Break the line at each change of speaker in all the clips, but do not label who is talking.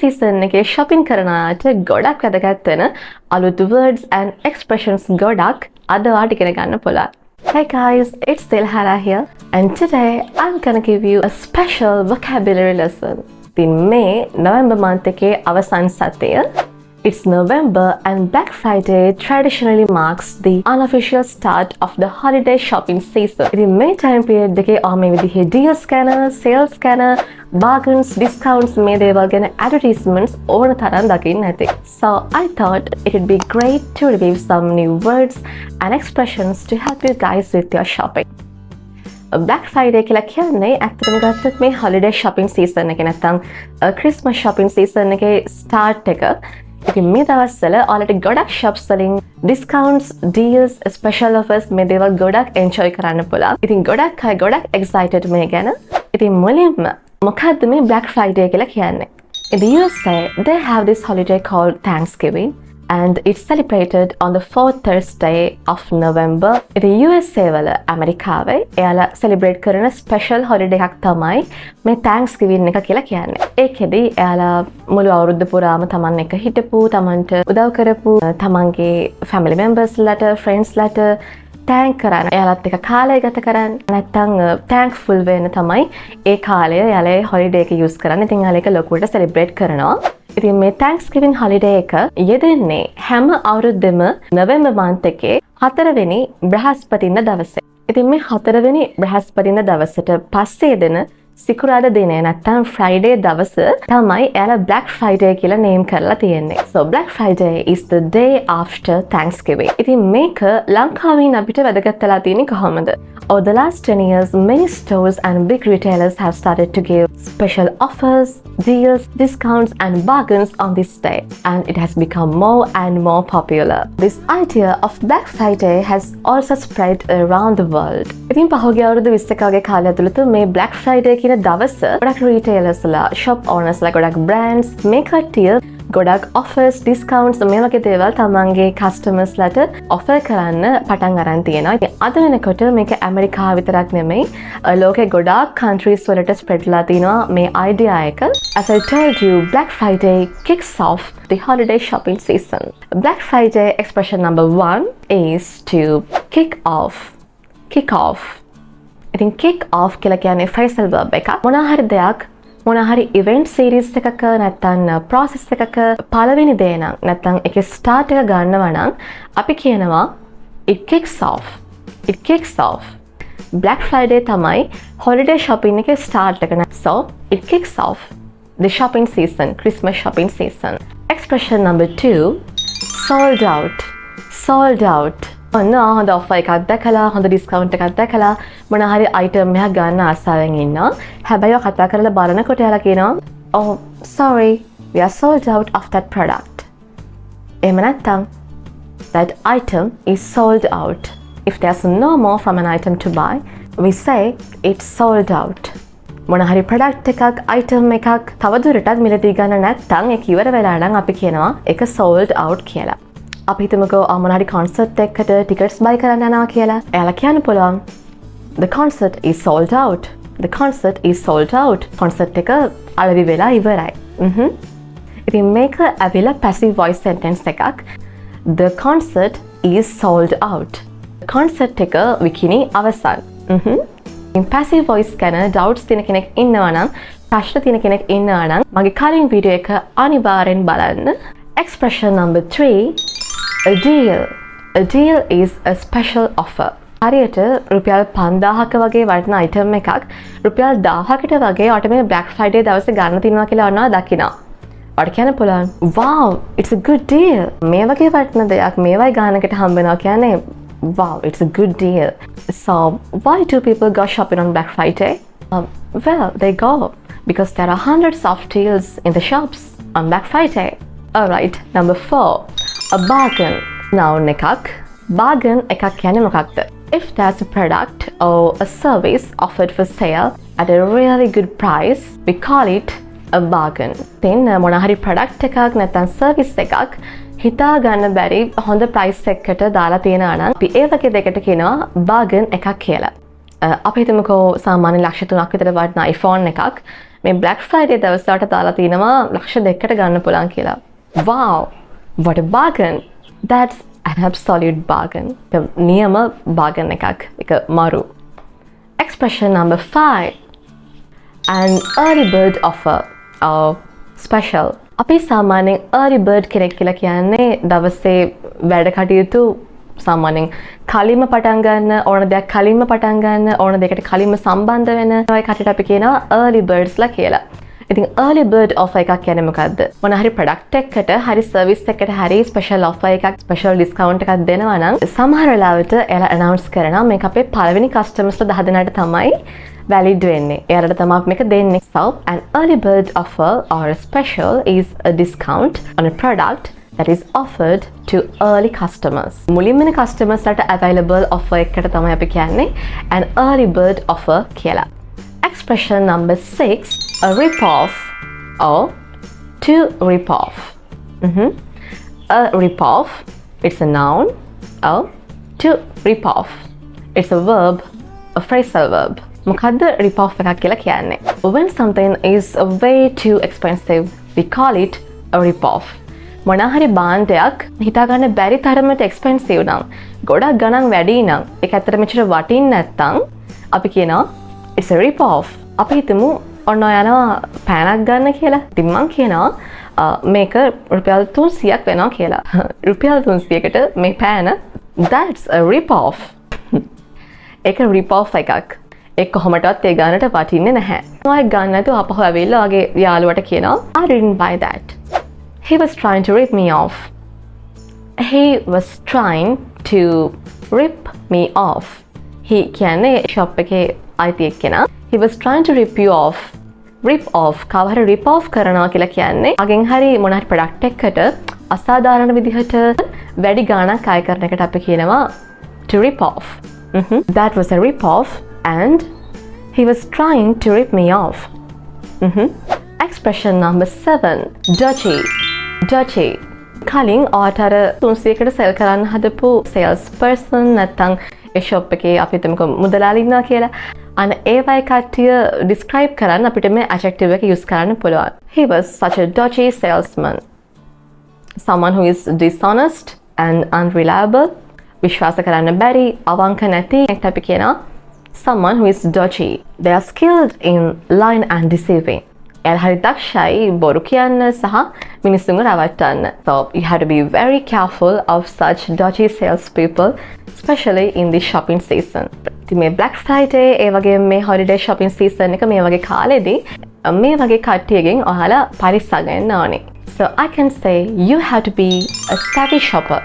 Season එකේ shopping කරන අයට ගොඩක් වැදගත් වෙන අලුත් words and expressions ගොඩක් අද ඔයාලට ඉගෙන ගන්න පුළුවන්. Hey guys, it's Dilhara here and today I'm gonna give you a special vocabulary lesson. In May, November month එකේ අවසන් සතිය. It's November and Black Friday traditionally marks the unofficial start of the holiday shopping season. In May time period එකේ මේ විදිහේ deal scanner, sales scanner, bargains, discounts මේ දේවල් ගැන advertisements ඕන තරම් දකින්න ඇති. So I thought it would be great to review some new words and expressions to help you guys with your shopping. Black Friday කියලා කියන්නේ ඇත්තටම ගත්තොත් මේ holiday shopping season එක නැත්නම් Christmas shopping season එකේ start එක. ඉතින් මේ දවස්වල ඔයාලට ගොඩක් shops වලින් discounts, deals, special offers මේ දේවල් ගොඩක් enjoy කරන්න පුළුවන්. ඉතින් ගොඩක් අය ගොඩක් excited මේ ගැන. ඉතින් මුලින්ම මොකද්ද මේ Black Friday කියලා කියන්නේ? In the USA, they have this holiday called Thanksgiving and it's celebrated on the fourth Thursday of November. ඉතින් USA වල ඇමරිකාවේ එයාලා celebrate කරන special holiday එකක් තමයි මේ Thanksgiving එක කියලා කියන්නේ. ඒකෙදි එයාලා මුළු අවුරුද්ද පුරාම තමන් එක හිටපු, තමන්ට උදව් කරපු, තමන්ගේ family members ලට, friends ලට thank කරන්න. එයාලත් එක කාලය ගත කරන්න. නැත්තම් thankful වෙන්න තමයි ඒ කාලය එයාලා holiday එක use කරන්නේ. ඉතින් එයාලා ඒක ලොකුවට celebrate කරනවා. ඉතින් මේ Thanksgiving holiday එක යෙදෙන්නේ හැම අවුරුද්දෙම November month එකේ 4 වෙනි බ්‍රහස්පතින්දා දවසේ. ඉතින් මේ 4 වෙනි බ්‍රහස්පතින්දා දවසට පස්සේ දෙන සිකුරාදා දිනේ නැත්තම් Friday දවස තමයි එයාලා Black Friday කියලා name කරලා තියෙන්නේ. So Black Friday is the day after Thanksgiving. ඉතින් මේක ලංකාවෙන් අපිට වැදගත් වෙලා තියෙන්නේ කොහොමද? Over the last 10 years, many stores and big retailers have started to give special offers, deals, discounts and bargains on this day. And it has become more and more popular. This idea of Black Friday has also spread around the world. ඉතින් පහුගිය අවුරුදු 20ක වගේ කාලය ඇතුළත මේ Black Friday කියන දවස ගොඩක් retailers ලා, shop owners ලා, ගොඩක් brands මේ කට්ටිය ගොඩක් offers, discounts මේ වගේ දේවල් තමන්ගේ customers ලට offer කරන්න පටන් අරන් තියෙනවා. ඉතින් අද වෙනකොට මේක ඇමරිකාව විතරක් නෙමෙයි ලෝකේ ගොඩාක් countries වලට spread ලා තිනවා මේ idea එක. As I told you, Black Friday kicks off the holiday shopping season. Black Friday expression number 1 is to kick off. Kick off. ඉතින් kick off කියලා කියන්නේ phrasal verb එකක්. මොනවා හරි event series එකක නැත්නම් process එකක පළවෙනි දේ නම් නැත්නම් ඒකේ start එක ගන්නවා නම් අපි කියනවා it kicks off. It kicks off. Black Friday තමයි holiday shopping එකේ start එක. So it kicks off the shopping season, Christmas shopping season. Expression number 2, sold out. Sold out. හොඳ offer එකක් දැකලා, හොඳ discount එකක් දැකලා මොන හරි item එකක් ගන්න ආසාවෙන් ඉන්නවා. හැබැයි ඔය කතා කරලා බලනකොට එයාලා කියනවා, "Oh, sorry, we are sold out of that product." එහෙම නැත්නම් that item is sold out. If there's no more from an item to buy, we say it's sold out. මොන හරි product එකක්, item එකක් තවදුරටත් මිලදී ගන්න නැත්නම් ඒක ඉවර වෙලා නම් අපි කියනවා ඒක sold out කියලා. අපි හිතමුකෝ මොන හරි concert එකකට tickets buy කරන්න යනවා කියලා. එයාලා කියන්න පුළුවන් the concert is sold out. The concert is sold out. concert එක අලෙවි වෙලා ඉවරයි. ඉතින් මේක ඇවිල්ලා passive voice sentence එකක්. The concert is sold out. The concert එක විකිණි අවසන්. In passive voice ගැන doubts තියෙන කෙනෙක් ඉන්නවා නම්, ප්‍රශ්න තියෙන කෙනෙක් ඉන්නවා නම් මගේ කලින් වීඩියෝ එක අනිවාර්යෙන් බලන්න. Expression number 3, a deal. A deal is a special offer. හරියට රුපියල් 5000ක වගේ වටින item එකක් රුපියල් 1000කට වගේ ඔයාලට මේ Black Friday දවසේ ගන්න තියෙනවා කියලා ඔන්නවා දකිනවා. ඔයාලට කියන්න පුළුවන්, "Wow, it's a good deal." මේ වගේ වටින දෙයක් මේ වගේ ගානකට හම්බ වෙනවා කියන්නේ wow, it's a good deal. So, why do people go shopping on Black Friday? Well, they go because there are hundreds of deals in the shops on Black Friday. Alright, number 4, a bargain. Noun එකක්. Bargain එකක් කියන්නේ මොකක්ද? If there's a product or a service offered for sale at a really good price, we call it a bargain. Then මොන හරි product එකක් නැත්නම් service එකක් හිතා ගන්න බැරි හොඳ price එකකට දාලා තියෙනවා නම් අපි ඒ වගේ දෙයකට කියනවා bargain එකක් කියලා. අපි හිතමුකෝ සාමාන්‍ය ලක්ෂ 3ක් විතර වටින iPhone එකක් මේ Black Friday දවසට දාලා තිනවා ලක්ෂ 2කට ගන්න පුළුවන් කියලා. Wow, what a bargain. That's an absolute bargain. නියම bargain එකක්. ඒක මරු. Expression number 5. An early bird offer or special. අපි සාමාන්‍යයෙන් early bird කෙනෙක් කියලා කියන්නේ දවසේ වැඩ කටයුතු සාමාන්‍යයෙන් කලින්ම පටන් ගන්න ඕන දෙයක් කලින්ම පටන් ගන්න ඕන දෙයකට කලින්ම සම්බන්ධ වෙන ඔය කටට අපි කියනවා early birds ලා කියලා. ඉතින් early bird offer එකක් කියන්නේ මොකද්ද? මොන හරි product එකකට හරි service එකකට හරි special offer එකක් special discount එකක් දෙනවා නම් සමහර වෙලාවට එයාලා announce කරනවා මේක අපේ පළවෙනි customers ලා 10 දෙනාට තමයි valid වෙන්නේ. එයාලට තමයි මේක දෙන්නේ. So an early bird offer or a special is a discount on a product that is offered to early customers. මුලින්ම එන customers ලට available offer එකකට තමයි අපි කියන්නේ an early bird offer කියලා. Expression number 6, a ripoff or to ripoff. A ripoff, it's a noun, or to ripoff, it's a verb, a phrasal verb. මොකද්ද ripoff එකක් කියලා කියන්නේ? When something is way too expensive, we call it a ripoff. මොනහරි භාණ්ඩයක් හිතාගන්න බැරි තරමට expensive නම් ගොඩක් ගණන් වැඩි නම් ඒක ඇත්තට මෙච්චර වටින්නේ නැත්නම් අපි කියනවා it's a rip off. අපි හිතමු ඔන්න යනවා පෑනක් ගන්න කියලා. ඉතින් මං කියනවා මේක රුපියල් 300ක් වෙනවා කියලා. රුපියල් 300කට මේ පෑන that's a rip off. ඒක rip off එකක්. ඒක කොහොමදවත් ඒ ගන්නට වටින්නේ නැහැ. ඔය ගන්න නැතුව අපහු ඇවිල්ලා වගේ යාළුවට කියනවා I didn't buy that. He was trying to rip me off. He was trying to rip me off. He කියන්නේ shop එකේ අයිති එක්කෙනා. He was trying to rip you off. Rip off. කවහර rip off කරනවා කියලා කියන්නේ අගෙන් හරි මොන හරි product එකකට අසාධාරණ විදිහට වැඩි ගාණක් අය කරන එකට අපි කියනවා to rip off. That was a rip off and he was trying to rip me off. Expression number 7, dodgy. Dodgy. කලින් ආතර 300කට සෙල් කරන්න හදපු sales person නැත්නම් ඒ shop එකේ අපි හිතමුකෝ මුදලාලි ඉන්නවා කියලා. අන්න ඒ වගේ කට්ටිය describe කරන්න අපිට මේ adjective එක use කරන්න පුළුවන්. He was such a dodgy salesman. Someone who is dishonest and unreliable. විශ්වාස කරන්න බැරි, අවංක නැති එකට අපි කියනවා someone who is dodgy. They are skilled in lying and deceiving. එයාලා හරි දක්ෂයි බොරු කියන්න සහ මිනිස්සුන්ව රවට්ටන්න. So you have to be very careful of such dodgy salespeople, especially in the shopping season. ඉතින් මේ Black Friday ඒ වගේ මේ holiday shopping season එක මේ වගේ කාලෙදී මේ වගේ කට්ටියගෙන් ඔයාලා පරිස්සම් වෙන්න ඕනේ. So I can say you have to be a savvy shopper.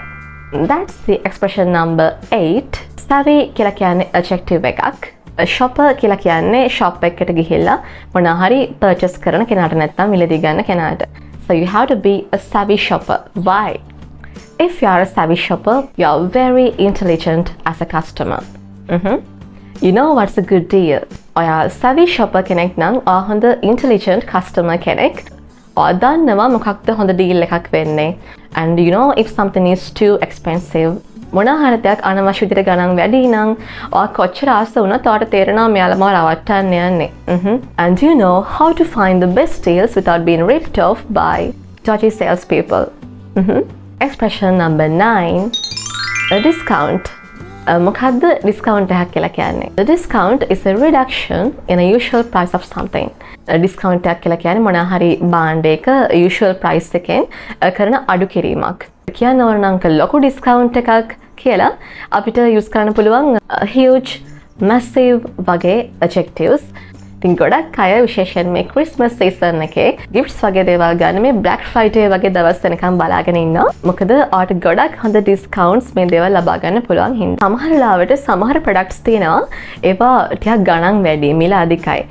That's the expression number 8. Savvy කියලා කියන්නේ adjective එකක්. shopper කියලා කියන්නේ shop එකකට ගිහිල්ලා මොනවා හරි purchase කරන කෙනාට නැත්නම් මිලදී ගන්න කෙනාට. So you have to be a savvy shopper. Why? If you are a savvy shopper, you are very intelligent as a customer. You know what's a good deal. ඔයා savvy shopper කෙනෙක් නම් ඔයා හොඳ intelligent customer කෙනෙක්. ඔයා දන්නවා මොකක්ද හොඳ deal එකක් වෙන්නේ. And you know if something is too expensive, මොනහරි දෙයක් අනවශ්‍ය විදිහට ගණන් වැඩි නම් ඔයා කොච්චර ආස වුණත් ඔයාට තේරෙනවා මෙයාලම රවට්ටන්න යන්නේ. And you know how to find the best deals without being ripped off by dodgy salespeople. Expression number 9, a discount. මොකද්ද discount එකක් කියලා කියන්නේ? The discount is a reduction in a usual price of something. discount එකක් කියලා කියන්නේ මොනවා හරි භාණ්ඩයක usual price එකෙන් කරන අඩු කිරීමක්. කියන්න ඕන නම් ලොකු discount එකක් කියලා අපිට use කරන්න පුළුවන් huge, massive වගේ adjectives. ඉතින් ගොඩක් අය විශේෂයෙන් මේ Christmas season එකේ gifts වගේ දේවල් ගන්න මේ Black Friday වගේ දවස් වෙනකම් බලාගෙන ඉන්නවා. මොකද ඔයාලට ගොඩක් හොඳ discounts මේ දේවල් ලබා ගන්න පුළුවන් හින්දා. සමහර ලාවට සමහර products තියෙනවා ඒවා ටිකක් ගණන් වැඩි, මිල අධිකයි.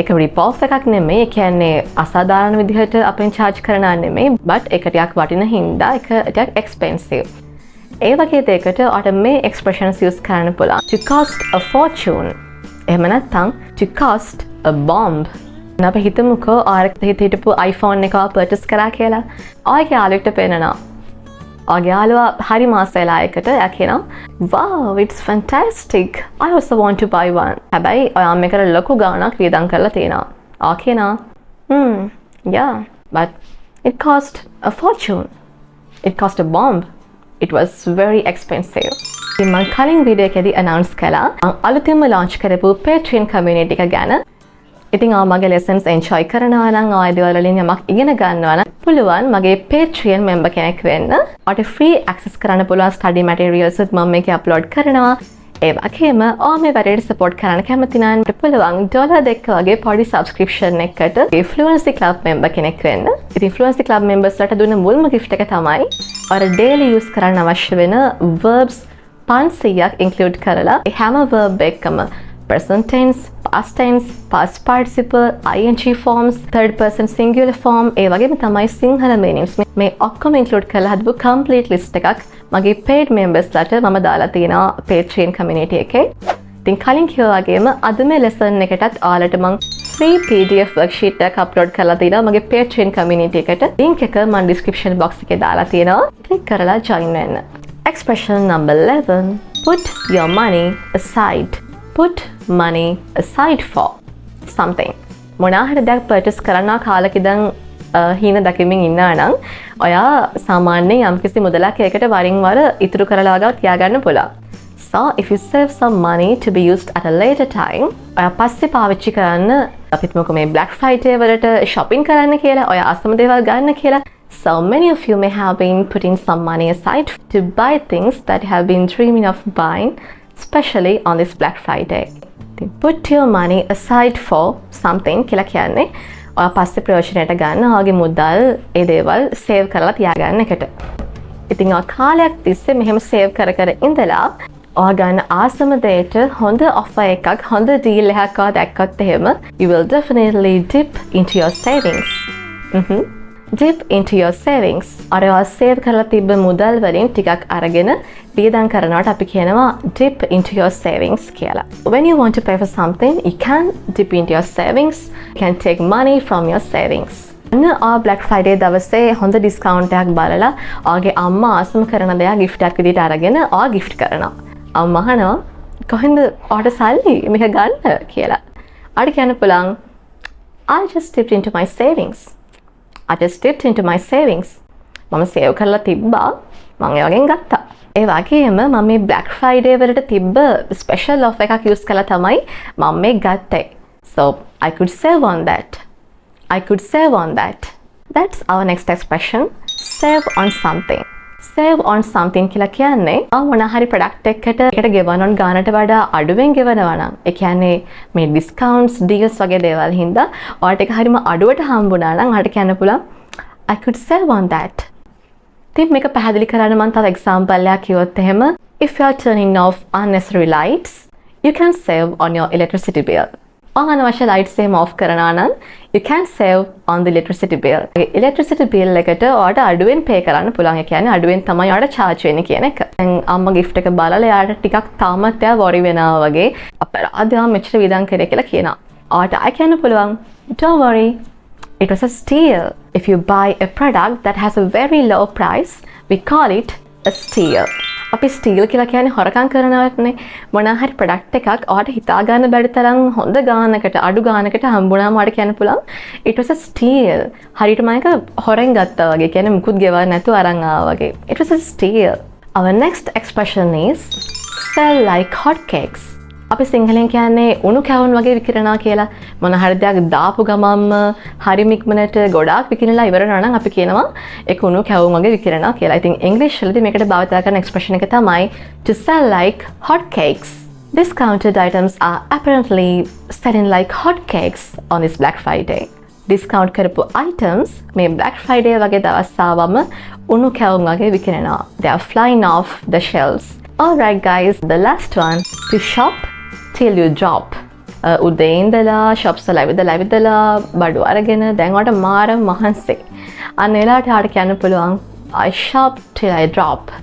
ඒක rip off එකක් නෙමෙයි. ඒ කියන්නේ අසාධාරණ විදිහට අපෙන් charge කරනා නෙමෙයි. but ඒක ටිකක් වටින හින්දා ඒක ටිකක් expensive. ඒ වගේ දෙයකට ඔයාලට මේ expressions use කරන්න පුළුවන්. To cost a fortune. එහෙම නැත්නම් to cost a bomb. අපි හිතමුකෝ ඔයාලා හිතපු iPhone එක purchase කරා කියලා. ඔයාගේ යාළුවෙක්ට පෙන්නනවා. ඔයාගේ යාළුවා හරි මාස වෙලා එකට එයා කියනවා wow, it's fantastic. I also want to buy one. හැබැයි ඔයා මේකට ලොකු ගාණක් වියදම් කරලා තියෙනවා. ඔයා කියනවා Yeah, but it cost a fortune. It cost a bomb. It was very expensive. මම කලින් වීඩියෝ එකේදී announce කළා මම අලුතින්ම launch කරපු Patreon community එක ගැන. ඉතින් මගේ lessons enjoy කරනවා නම් ඒ දේවල් වලින් යමක් ඉගෙන ගන්නවා නම් පුළුවන් මගේ Patreon member කෙනෙක් වෙන්න. ඔයාට free access කරන්න පුළුවන් study materials උත් මම මේකේ upload කරනවා. ඒ වගේම මේ වැඩේට support කරන්න කැමති නම් පුළුවන් $2 වගේ පොඩි subscription එකකට Fluency Club member කෙනෙක් වෙන්න. ඉතින් Fluency Club members ලට දුන්න මුල්ම gift එක තමයි ඔයාලා daily use කරන්න අවශ්‍ය වෙන verbs 500ක් include කරලා ඒ හැම verb එකකම present tense, past tense, past participle, ing forms, third person singular form ඒ වගේම තමයි සිංහල meanings මේ ඔක්කොම include කරලා හදපු complete list එකක් මගේ paid members ලට මම දාලා තියෙනවා Patreon community එකේ. ඉතින් කලින් කිව්වා වගේම අද මේ lesson එකටත් ඔයාලට මම free PDF worksheet එකක් upload කරලා තියෙනවා මගේ Patreon community එකට. link එක මම description box එකේ දාලා තියෙනවා. click කරලා join වෙන්න. Expression number 11. Put your money aside. Put money aside for something. මොනවා හරි දෙයක් purchase කරන්න කාලෙක ඉඳන් හීන දකිමින් ඉන්නා නම් ඔයා සාමාන්‍යයෙන් යම්කිසි මුදලක් ඒකට වරින් වර ඉතුරු කරලා ගාව තියාගන්න පුළුවන්. So if you save some money to be used at a later time, ඔයා පස්සේ පාවිච්චි කරන්න අපිත් මොකද මේ Black Friday වලට shopping කරන්න කියලා ඔයා අසම දේවල් ගන්න කියලා. So many of you may have been putting some money aside to buy things that you have been dreaming of buying, especially on this Black Friday. Put your money aside for something කියලා කියන්නේ ඔයා පස්සේ ප්‍රයෝජනයට ගන්න ඔයාගේ මුදල් ඒ දේවල් save කරලා තියාගන්න එකට. ඉතින් ඔයා කාලයක් තිස්සේ මෙහෙම සේව් කර කර ඉඳලා ඔයා ගන්න ආසම දෙයට හොඳ offer එකක් හොඳ deal එකක් ඔයා දැක්කත් එහෙම you will definitely dip into your savings. Dip into your savings. අර ඔයා save කරලා තිබ්බ මුදල් වලින් ටිකක් අරගෙන වියදම් කරනවට අපි කියනවා dip into your savings කියලා. When you want to pay for something, you can dip into your savings. You can take money from your savings. Black Friday දවසේ හොඳ discount එකක් බලලා ඔයාගේ අම්මා ආසම කරන දෙයක් gift එකක් විදිහට අරගෙන ඔයා gift කරනවා. අම්මා අහනවා කොහෙන්ද ඔයාට සල්ලි මේක ගන්න කියලා. අර කියන්න පුළුවන් I just dipped into my savings. I just dipped into my savings. මම save කරලා තිබ්බා මම ඒ වගේ ගත්තා. ඒ වගේම මම මේ Black Friday වලට තිබ්බ special offer එකක් use කළා තමයි මම මේ ගත්තේ. So I could save on that. I could save on that. That's our next expression. Save on something. Save on something කියලා කියන්නේ මොන හරි product එකකට ගෙවන ගානට වඩා අඩුවෙන් ගෙවනවා නම් ඒ කියන්නේ මේ discounts deals වගේ දේවල් හින්දා ඔයාලට ඒක හරිම අඩුවට හම්බුණා නම් ඔයාලට කියන්න පුළුවන් I could save on that. ඉතින් මේක පැහැදිලි කරන්න මම තව example එකක් කිව්වොත් එහෙම if you are turning off unnecessary lights you can save on your electricity bill. අනවශ්‍ය lights එහෙම off කරනවා නම් you can save on the electricity bill. electricity bill එකට ඔයාලට අඩුවෙන් pay කරන්න පුළුවන්. ඒ කියන්නේ අඩුවෙන් තමයි ඔයාලට charge වෙන්නේ කියන එක. දැන් අම්මා gift එක බලලා එයාට ටිකක් තාමත් එයා worry වෙනවා වගේ අපරාධයක් මෙච්චර වියදම් කරේ කියලා කියනවා. ඔයාලට I කියන්න පුළුවන් don't worry. It was a steal. If you buy a product that has a very low price, we call it a steal. අපි ස්ටීල් කියලා කියන්නේ හොරකම් කරනවටනේ. මොනවා හරි ප්‍රොඩක්ට් එකක් ඔයාලට හිතා ගන්න බැරි තරම් හොඳ ගානකට අඩු ගානකට හම්බුනාම ඔයාලට කියන්න පුළුවන් it was a steal. හරියට මම එක හොරෙන් ගත්තා වගේ. කියන්නේ මුකුත් ගෙවන්න නැතුව අරන් ආවා වගේ. It was a steal. Our next expression is sell like hotcakes. අපි සිංහලෙන් කියන්නේ උණු කැවුම් වගේ විකිරනවා කියලා. මොන හරි දෙයක් දාපු ගමන්ම හරිම ඉක්මනට ගොඩාක් විකිරලා ඉවර වෙනවා නම් අපි කියනවා ඒක උණු කැවුම් වගේ විකිරනවා කියලා. ඉතින් English වලදී මේකට භාවිත කරන expression එක තමයි to sell like hotcakes. Discounted items are apparently selling like hotcakes on this Black Friday. Discount කරපු items මේ Black Friday වගේ දවස් ආවම උණු කැවුම් වගේ විකිරනවා. They are flying off the shelves. Alright guys, the last one, to shop till you drop. උදේ ඉඳලා shops වල ඇවිදලා බඩු අරගෙන දැන් ඔයාලට මාර මහන්සි. අන්න එලාට ආට කියන්න පුළුවන් I shop till I drop.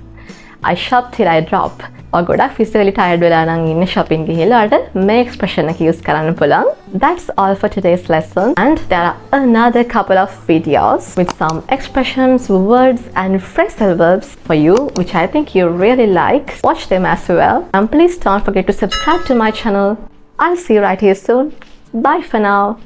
I shop till I drop. ඔය ගොඩක් physically tired වෙලා නම් ඉන්නේ shopping ගිහලා ඔයාලට මේ expression එක use කරන්න පුළුවන්. That's all for today's lesson, and there are another couple of videos with some expressions, words and phrasal verbs for you which I think you really like. Watch them as well, and please don't forget to subscribe to my channel. I'll see you right here soon. Bye for now.